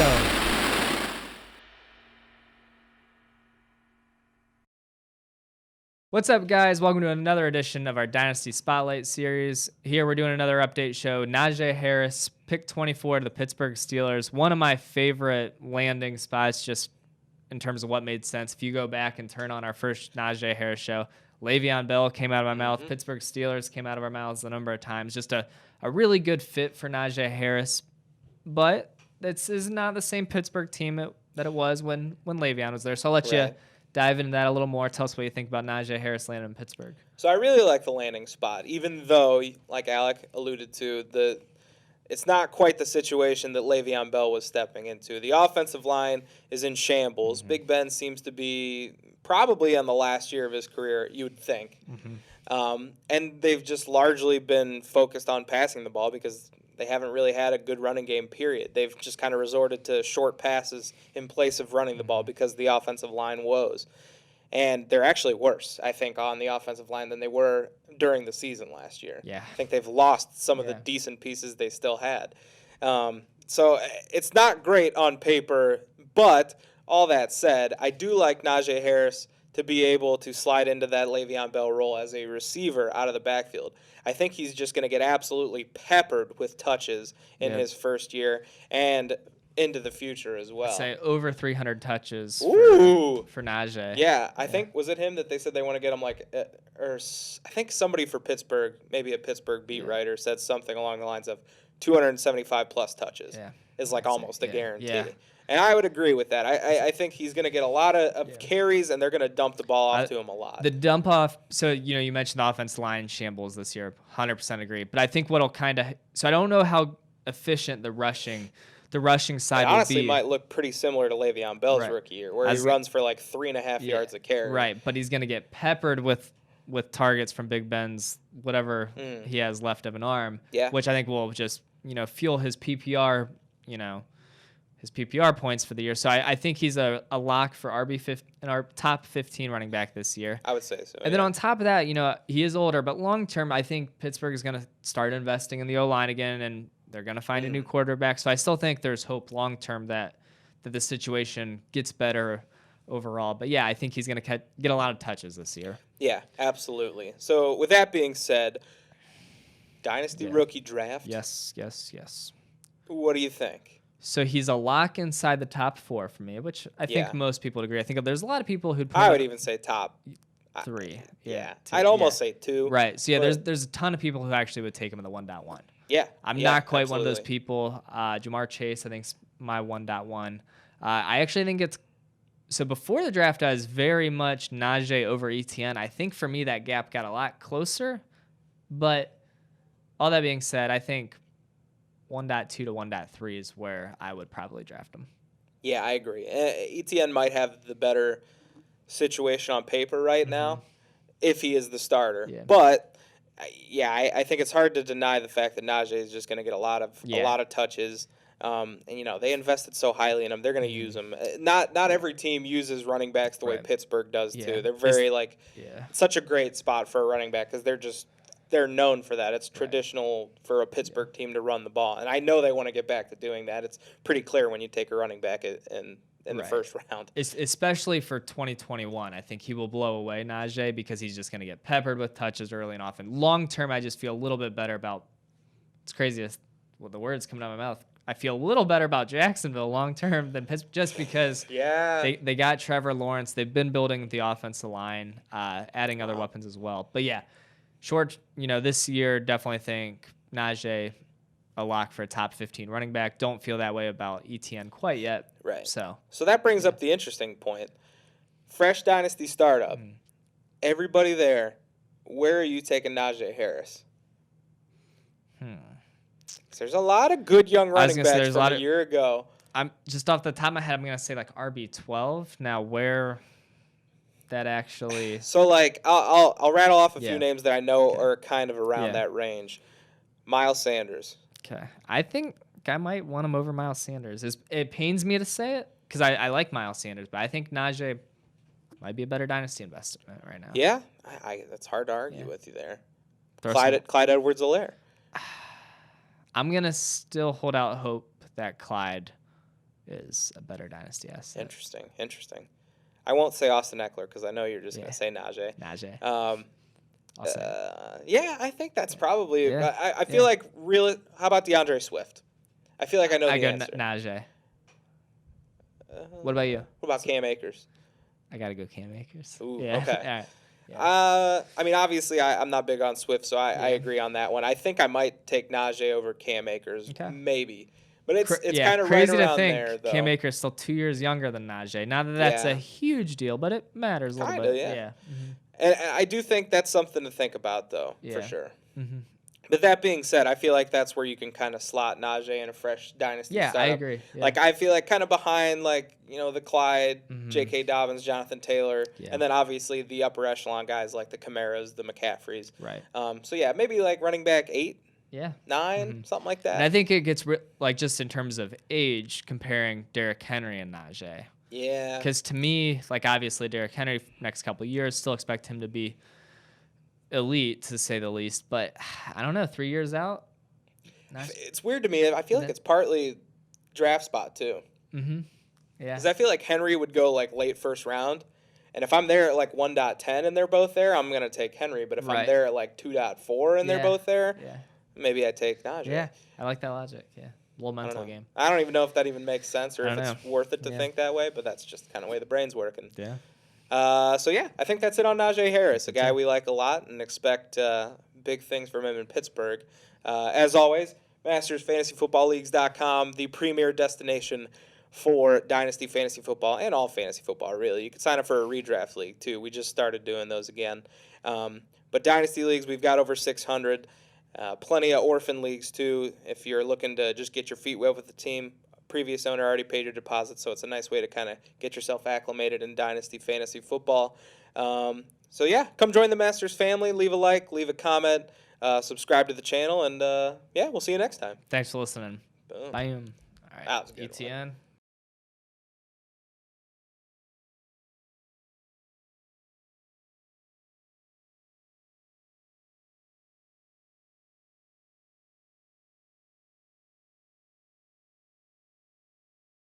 go. What's up, guys? Welcome to another edition of our Dynasty Spotlight series. Here we're doing another update show. Najee Harris, pick 24 to the Pittsburgh Steelers. One of my favorite landing spots just in terms of what made sense. If you go back and turn on our first Najee Harris show, Le'Veon Bell came out of my mouth. Pittsburgh Steelers came out of our mouths a number of times. Just a really good fit for Najee Harris. But this is not the same Pittsburgh team that it was when Le'Veon was there. So I'll let you dive into that a little more. Tell us what you think about Najee Harris landing in Pittsburgh. So I really like the landing spot, even though, like Alec alluded to, it's not quite the situation that Le'Veon Bell was stepping into. The offensive line is in shambles. Big Ben seems to be probably on the last year of his career, you would think. And they've just largely been focused on passing the ball because they haven't really had a good running game, period. They've just kind of resorted to short passes in place of running the ball because the offensive line woes. And they're actually worse, I think, on the offensive line than they were during the season last year. Yeah. I think they've lost some of the decent pieces they still had. So it's not great on paper, but all that said, I do like Najee Harris to be able to slide into that Le'Veon Bell role as a receiver out of the backfield. I think he's just going to get absolutely peppered with touches in his first year and into the future as well. I'd say over 300 touches for Najee. Yeah, I think, was it him that they said they want to get him or I think somebody for Pittsburgh, maybe a Pittsburgh beat writer, said something along the lines of 275 plus touches is like almost a guarantee. Yeah. And I would agree with that. I think he's going to get a lot of carries, and they're going to dump the ball off to him a lot. The dump off, so, you mentioned the offensive line shambles this year. 100% agree. But I think what'll kind of, so I don't know how efficient the rushing side will be. Honestly, might look pretty similar to Le'Veon Bell's rookie year, where he runs for like 3.5 yards a carry. Right, but he's going to get peppered with targets from Big Ben's whatever he has left of an arm, which I think will just, fuel his PPR, his PPR points for the year. So I think he's a lock for in our top 15 running back this year. I would say so. And then on top of that, he is older, but long term, I think Pittsburgh is going to start investing in the O-line again, and they're going to find a new quarterback. So I still think there's hope long term that the situation gets better overall. But yeah, I think he's going to get a lot of touches this year. Yeah, absolutely. So with that being said, Dynasty Rookie Draft. Yes. What do you think? So he's a lock inside the top 4 for me, which I think most people would agree. I think there's a lot of people who'd put I would even say top 3. Yeah. I'd almost say 2. Right. So there's a ton of people who actually would take him in the 1.1. Yeah. I'm not quite one of those people. Jamar Chase, I think, is my 1.1. I actually think it's so before the draft, I was very much Najee over ETN. I think for me that gap got a lot closer. But all that being said, I think 1.2 to 1.3 is where I would probably draft him. Yeah, I agree. ETN might have the better situation on paper right now if he is the starter. Yeah. But I think it's hard to deny the fact that Najee is just going to get a lot of touches. And they invested so highly in him; they're going to use him. Not every team uses running backs the way Pittsburgh does too. They're very such a great spot for a running back because they're known for that. It's traditional for a Pittsburgh team to run the ball, and I know they want to get back to doing that. It's pretty clear when you take a running back in the first round. Especially for 2021, I think he will blow away Najee because he's just going to get peppered with touches early and often. Long term, I just feel a little bit better about. It's crazy the words coming out of my mouth. I feel a little better about Jacksonville long term than Pittsburgh just because they got Trevor Lawrence. They've been building the offensive line, adding other weapons as well. But yeah. Short, this year, definitely think Najee a lock for a top 15 running back. Don't feel that way about ETN quite yet. Right. So that brings up the interesting point. Fresh Dynasty startup. Everybody there, where are you taking Najee Harris? There's a lot of good young running backs from a year ago. I'm just off the top of my head, I'm going to say like RB12. Now, where that actually. So I'll rattle off a few names that I know are kind of around that range. Miles Sanders. Okay, I think I might want him over Miles Sanders. It pains me to say it because I like Miles Sanders, but I think Najee might be a better dynasty investment right now. Yeah, that's hard to argue with you there. Clyde Edwards-Helaire. I'm gonna still hold out hope that Clyde is a better dynasty asset. Interesting. I won't say Austin Eckler because I know you're just going to say Najee. Najee. Yeah, I think that's probably. Yeah. I feel like really. How about DeAndre Swift? I feel like I know the answer. Najee. What about you? What about Cam Akers? I gotta go Cam Akers. Ooh, yeah. Okay. All right. Yeah. I mean, obviously, I'm not big on Swift, so I agree on that one. I think I might take Najee over Cam Akers, maybe. But it's kind of crazy right around to think there, though. Cam Akers still 2 years younger than Najee. Not that that's a huge deal, but it matters a little bit. Yeah. And I do think that's something to think about, though, for sure. But that being said, I feel like that's where you can kind of slot Najee in a fresh dynasty startup. I agree. Yeah. Like, I feel like kind of behind, like, the Clyde, J.K. Dobbins, Jonathan Taylor, and then obviously the upper echelon guys like the Kamaras, the McCaffreys. Right. So, yeah, maybe like running back 8. Yeah. 9, something like that. And I think it gets, like, just in terms of age, comparing Derrick Henry and Najee. Yeah. Because to me, like, obviously Derrick Henry, next couple of years, still expect him to be elite, to say the least. But I don't know, 3 years out? It's weird to me. I feel like it's partly draft spot, too. Yeah. Because I feel like Henry would go, like, late first round. And if I'm there at, like, 1.10 and they're both there, I'm going to take Henry. But if I'm there at, like, 2.4 and they're both there, maybe I take Najee. Yeah, I like that logic. Yeah, little mental game. I don't even know if that even makes sense or if it's worth it to think that way, but that's just kind of the way the brain's working. Yeah. So, yeah, I think that's it on Najee Harris, a guy we like a lot and expect big things from him in Pittsburgh. As always, MastersFantasyFootballLeagues.com, the premier destination for Dynasty Fantasy Football and all fantasy football, really. You can sign up for a redraft league, too. We just started doing those again. But Dynasty Leagues, we've got over 600. Plenty of orphan leagues, too, if you're looking to just get your feet wet with the team. Previous owner already paid your deposit, so it's a nice way to kind of get yourself acclimated in Dynasty Fantasy Football. So, yeah, come join the Masters family. Leave a like, leave a comment, subscribe to the channel, and, we'll see you next time. Thanks for listening. Boom. Bye. All right, That was a good ETN. one.